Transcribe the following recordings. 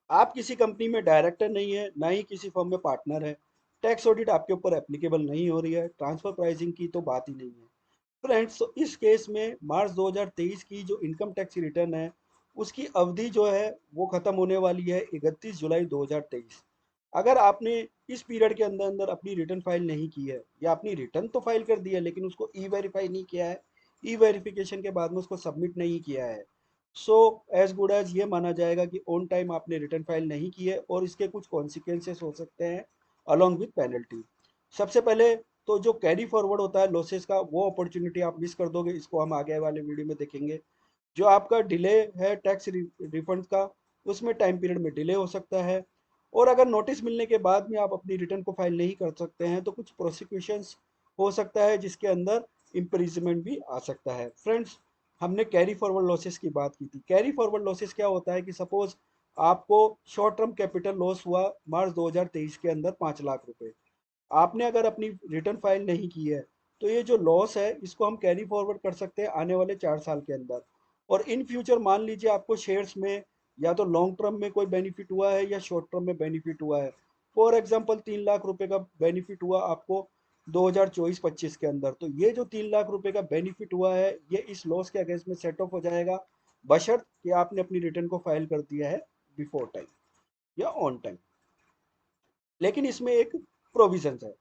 आप किसी कंपनी में डायरेक्टर नहीं है, ना ही किसी फर्म में पार्टनर है, टैक्स ऑडिट आपके ऊपर एप्लीकेबल नहीं हो रही है, ट्रांसफर प्राइसिंग की तो बात ही नहीं है। फ्रेंड्स, तो इस केस में मार्च 2023 की जो इनकम टैक्स रिटर्न है, उसकी अवधि जो है वो खत्म होने वाली है 31 जुलाई 2023। अगर आपने इस पीरियड के अंदर अंदर अपनी रिटर्न फाइल नहीं की है, या अपनी रिटर्न तो फाइल कर दी है लेकिन उसको ई वेरीफाई नहीं किया है, ई वेरिफिकेशन के बाद में उसको सबमिट नहीं किया है, सो एज गुड एज ये माना जाएगा कि ऑन टाइम आपने रिटर्न फाइल नहीं की है, और इसके कुछ कॉन्सिक्वेंसेस हो सकते हैं अलॉन्ग विथ पेनल्टी। सबसे पहले तो जो कैरी फॉरवर्ड होता है लॉसेस का, वो अपॉर्चुनिटी आप मिस कर दोगे, इसको हम आगे वाले वीडियो में देखेंगे। जो आपका डिले है टैक्स रिफंड का, उसमें टाइम पीरियड में डिले हो सकता है। और अगर नोटिस मिलने के बाद में आप अपनी रिटर्न को फाइल नहीं कर सकते हैं, तो कुछ प्रोसिक्यूशंस हो सकता है, जिसके अंदर इम्प्रिजमेंट भी आ सकता है। फ्रेंड्स, हमने कैरी फॉरवर्ड लॉसेस की बात की थी। कैरी फॉरवर्ड लॉसेस क्या होता है कि सपोज आपको शॉर्ट टर्म कैपिटल लॉस हुआ मार्च 2023 के अंदर 5 लाख रुपए, आपने अगर अपनी रिटर्न फाइल नहीं की है, तो ये जो लॉस है इसको हम कैरी फॉरवर्ड कर सकते हैं आने वाले 4 साल के अंदर। और इन फ्यूचर मान लीजिए आपको शेयर्स में या तो लॉन्ग टर्म में कोई बेनिफिट हुआ है या शॉर्ट टर्म में बेनिफिट हुआ है। फॉर एग्जांपल 3 लाख रुपए का बेनिफिट हुआ आपको 2024-25 के अंदर, तो ये जो 3 लाख रुपए का बेनिफिट हुआ है, ये इस लॉस के अगेंस्ट में सेट ऑफ हो जाएगा, बशर्त कि आपने अपनी रिटर्न को फाइल कर दिया है बिफोर टाइम या ऑन टाइम। लेकिन इसमें एक प्रोविजन है।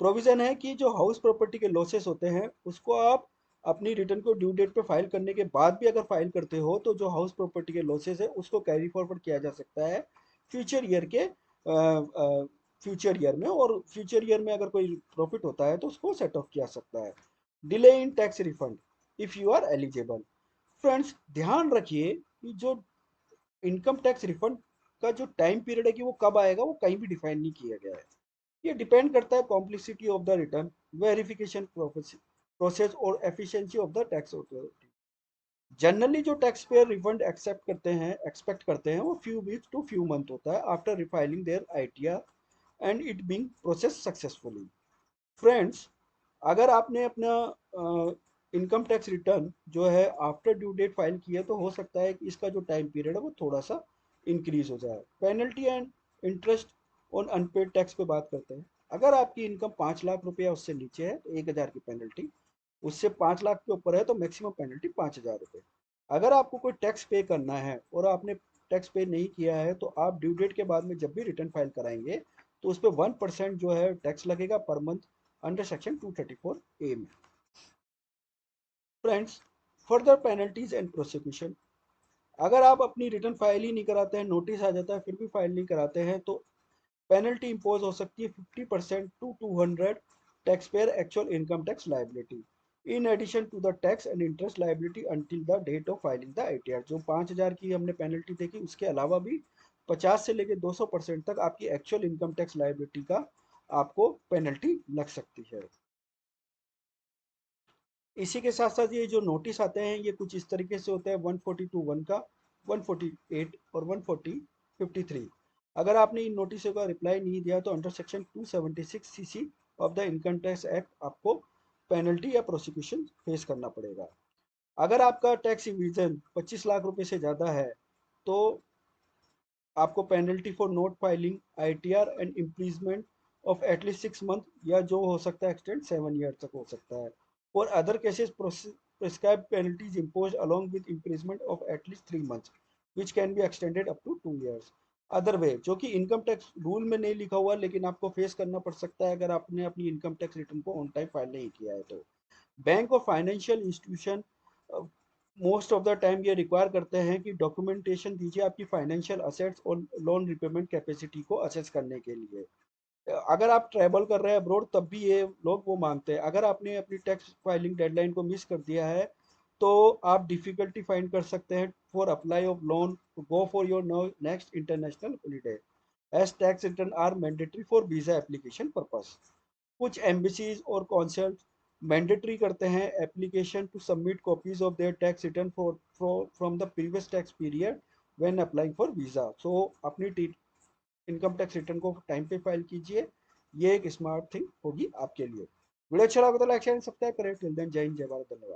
प्रोविजन है कि जो हाउस प्रॉपर्टी के लॉसेस होते हैं, उसको आप अपनी रिटर्न को ड्यू डेट पे फाइल करने के बाद भी अगर फाइल करते हो, तो जो हाउस प्रॉपर्टी के लॉसेस है उसको कैरी फॉरवर्ड किया जा सकता है फ्यूचर ईयर के फ्यूचर ईयर में, और फ्यूचर ईयर में अगर कोई प्रॉफिट होता है तो उसको सेट ऑफ किया सकता है। Delay in tax refund if you are eligible. Friends, ध्यान रखिए कि जो इनकम टैक्स रिफंड का जो टाइम पीरियड है कि वो कब आएगा, वो कहीं भी डिफाइन नहीं किया गया है। ये डिपेंड करता है complexity of the return, verification process और efficiency of the tax authority. Generally जो टैक्स पेयर रिफंड एक्सपेक्ट करते हैं वो few weeks to few month होता है after refiling their ITR and it being process successfully. Friends, अगर आपने अपना इनकम टैक्स रिटर्न जो है आफ्टर ड्यू डेट फाइल किया, तो हो सकता है कि इसका जो टाइम पीरियड है वो थोड़ा सा इंक्रीज हो जाए। Penalty and interest on unpaid tax पे बात करते हैं। अगर आपकी इनकम 5 लाख रुपया उससे नीचे है तो 1,000 की पेनल्टी, उससे 5 लाख के ऊपर है तो मैक्सिमम पेनल्टी 5,000 रुपये। अगर आपको कोई टैक्स पे करना है और आपने टैक्स पे नहीं किया है, तो आप ड्यू डेट के बाद में जब भी रिटर्न फाइल कराएंगे, तो उस पर 1% जो है टैक्स लगेगा per month, under section 234A में। Friends, further penalties and prosecution. अगर आप अपनी रिटर्न फाइल ही नहीं कराते हैं, नोटिस आ जाता है फिर भी फाइल नहीं कराते हैं, तो पेनल्टी इंपोज हो सकती है 50% to 200 tax payer actual income tax liability, in addition to the tax and interest liability until the date of filing the ITR. जो 5,000 की हमने पेनल्टी देखी, उसके अलावा भी 50 से लेकर 200% तक आपकी एक्चुअल इनकम टैक्स लाइबिलिटी का आपको पेनल्टी लग सकती है। इसी के साथ साथ ये जो नोटिस आते हैं, ये कुछ इस तरीके से होता है 142(1) का, 148 और 153। अगर आपने इन नोटिसों का रिप्लाई नहीं दिया, तो under section 276 CC of the income tax act आपको पेनल्टी या प्रोसिक्यूशन फेस करना पड़ेगा। अगर आपका टैक्स इविजन 25 लाख रुपए से ज़्यादा है, तो आपको penalty for note filing ITR and imprisonment of at least 6 month, या जो हो सकता है एक्सटेंड 7 ईयर तक हो सकता है। For other cases prescribe penalties impose along with imprisonment of at least 3 months which can be extended up to 2 years. Other way, जो कि इनकम टैक्स रूल में नहीं लिखा हुआ लेकिन आपको फेस करना पड़ सकता है अगर आपने अपनी इनकम टैक्स रिटर्न को ऑन टाइम फाइल नहीं किया है, तो बैंक और financial institution most of the time ये रिक्वायर करते हैं कि डॉक्यूमेंटेशन दीजिए आपकी फाइनेंशियल असेट्स और लोन रिपेमेंट कैपेसिटी को असेस करने के लिए। अगर आप ट्रैवल कर रहे हैं अब्रोड, तब भी ये लोग वो मांगते हैं। अगर आपने अपनी टैक्स फाइलिंग डेडलाइन को मिस कर दिया है, तो आप डिफिकल्टी फाइंड कर सकते हैं for apply of loan, go for your next international holiday, as tax return are mandatory for visa application purpose. कुछ एम्बेसीज और कॉन्सल्स मैंडेटरी करते हैं application to submit copies of their tax return for from the previous tax period when applying for visa. So अपनी income tax return को time पे file कीजिए, ये एक स्मार्ट थिंग होगी आपके लिए। वीडियो अच्छा लगा तो लाइक शेयर सब्सक्राइब करें। टिल देन, जय हिंद, जय भारत, धन्यवाद।